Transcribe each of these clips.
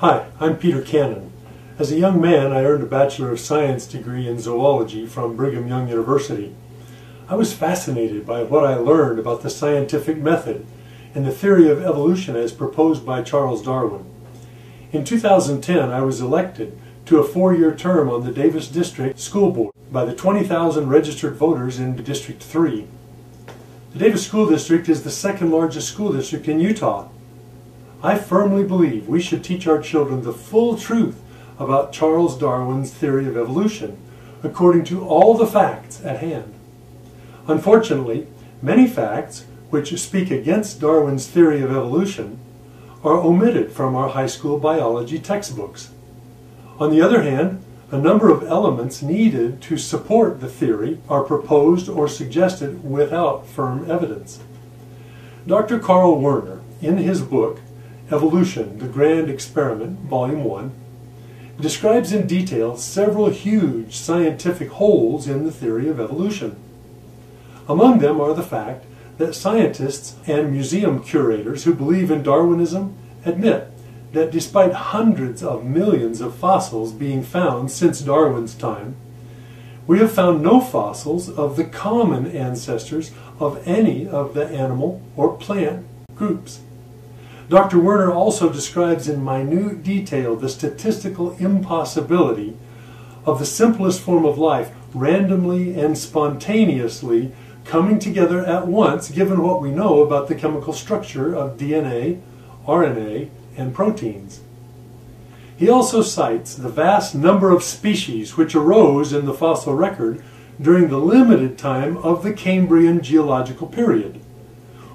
Hi, I'm Peter Cannon. As a young man, I earned a Bachelor of Science degree in zoology from Brigham Young University. I was fascinated by what I learned about the scientific method and the theory of evolution as proposed by Charles Darwin. In 2010, I was elected to a 4-year term on the Davis District School Board by the 20,000 registered voters in District 3. The Davis School District is the second largest school district in Utah. I firmly believe we should teach our children the full truth about Charles Darwin's theory of evolution, according to all the facts at hand. Unfortunately, many facts which speak against Darwin's theory of evolution are omitted from our high school biology textbooks. On the other hand, a number of elements needed to support the theory are proposed or suggested without firm evidence. Dr. Carl Werner, in his book, Evolution, the Grand Experiment, Volume 1, describes in detail several huge scientific holes in the theory of evolution. Among them are the fact that scientists and museum curators who believe in Darwinism admit that despite hundreds of millions of fossils being found since Darwin's time, we have found no fossils of the common ancestors of any of the animal or plant groups. Dr. Werner also describes in minute detail the statistical impossibility of the simplest form of life randomly and spontaneously coming together at once, given what we know about the chemical structure of DNA, RNA, and proteins. He also cites the vast number of species which arose in the fossil record during the limited time of the Cambrian geological period,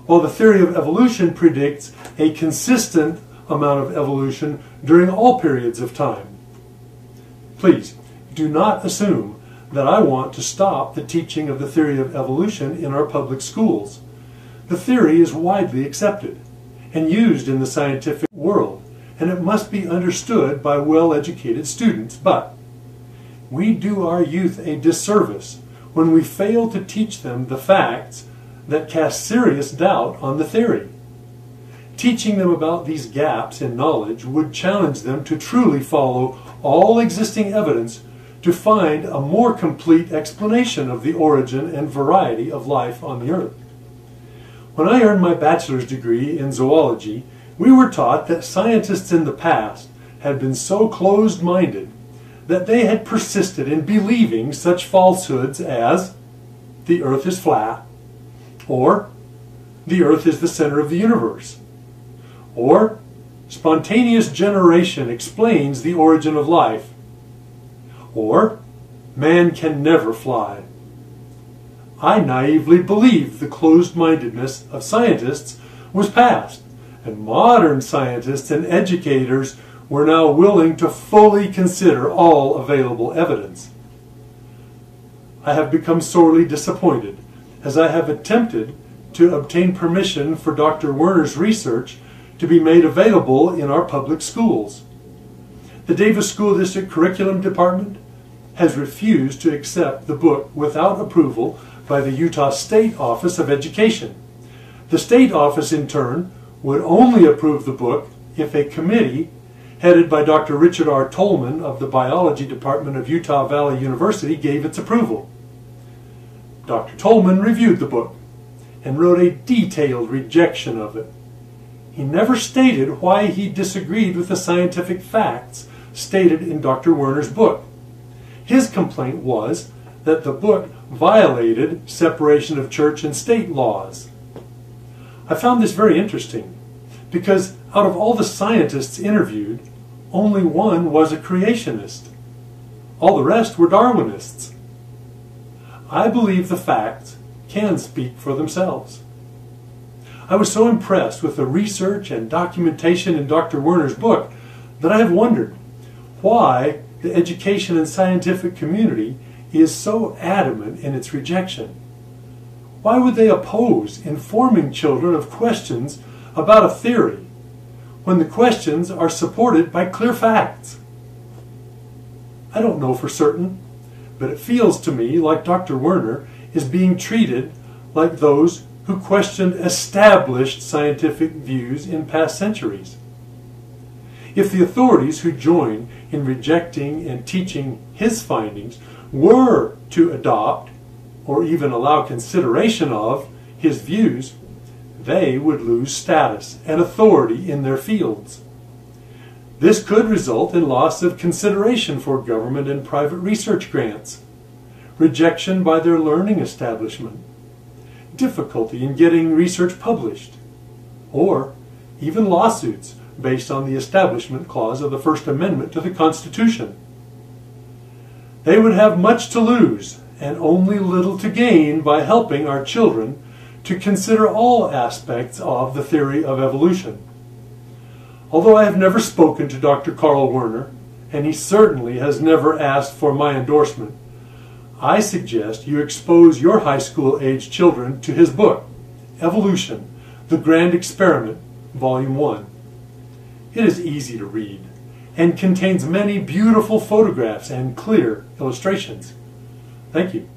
while the theory of evolution predicts a consistent amount of evolution during all periods of time. Please, do not assume that I want to stop the teaching of the theory of evolution in our public schools. The theory is widely accepted and used in the scientific world, and it must be understood by well-educated students. But we do our youth a disservice when we fail to teach them the facts that cast serious doubt on the theory. Teaching them about these gaps in knowledge would challenge them to truly follow all existing evidence to find a more complete explanation of the origin and variety of life on the earth. When I earned my bachelor's degree in zoology, we were taught that scientists in the past had been so closed-minded that they had persisted in believing such falsehoods as the earth is flat, or the earth is the center of the universe, or spontaneous generation explains the origin of life, or man can never fly. I naively believed the closed-mindedness of scientists was past, and modern scientists and educators were now willing to fully consider all available evidence. I have become sorely disappointed as I have attempted to obtain permission for Dr. Werner's research to be made available in our public schools. The Davis School District Curriculum Department has refused to accept the book without approval by the Utah State Office of Education. The state office, in turn, would only approve the book if a committee headed by Dr. Richard R. Tolman of the Biology Department of Utah Valley University gave its approval. Dr. Tolman reviewed the book and wrote a detailed rejection of it. He never stated why he disagreed with the scientific facts stated in Dr. Werner's book. His complaint was that the book violated separation of church and state laws. I found this very interesting because out of all the scientists interviewed, only one was a creationist. All the rest were Darwinists. I believe the facts can speak for themselves. I was so impressed with the research and documentation in Dr. Werner's book that I have wondered why the education and scientific community is so adamant in its rejection. Why would they oppose informing children of questions about a theory when the questions are supported by clear facts? I don't know for certain, but it feels to me like Dr. Werner is being treated like those who questioned established scientific views in past centuries. If the authorities who join in rejecting and teaching his findings were to adopt or even allow consideration of his views, they would lose status and authority in their fields. This could result in loss of consideration for government and private research grants, rejection by their learning establishment, difficulty in getting research published, or even lawsuits based on the Establishment Clause of the First Amendment to the Constitution. They would have much to lose and only little to gain by helping our children to consider all aspects of the theory of evolution. Although I have never spoken to Dr. Carl Werner, and he certainly has never asked for my endorsement, I suggest you expose your high school age children to his book, Evolution, The Grand Experiment, Volume 1. It is easy to read and contains many beautiful photographs and clear illustrations. Thank you.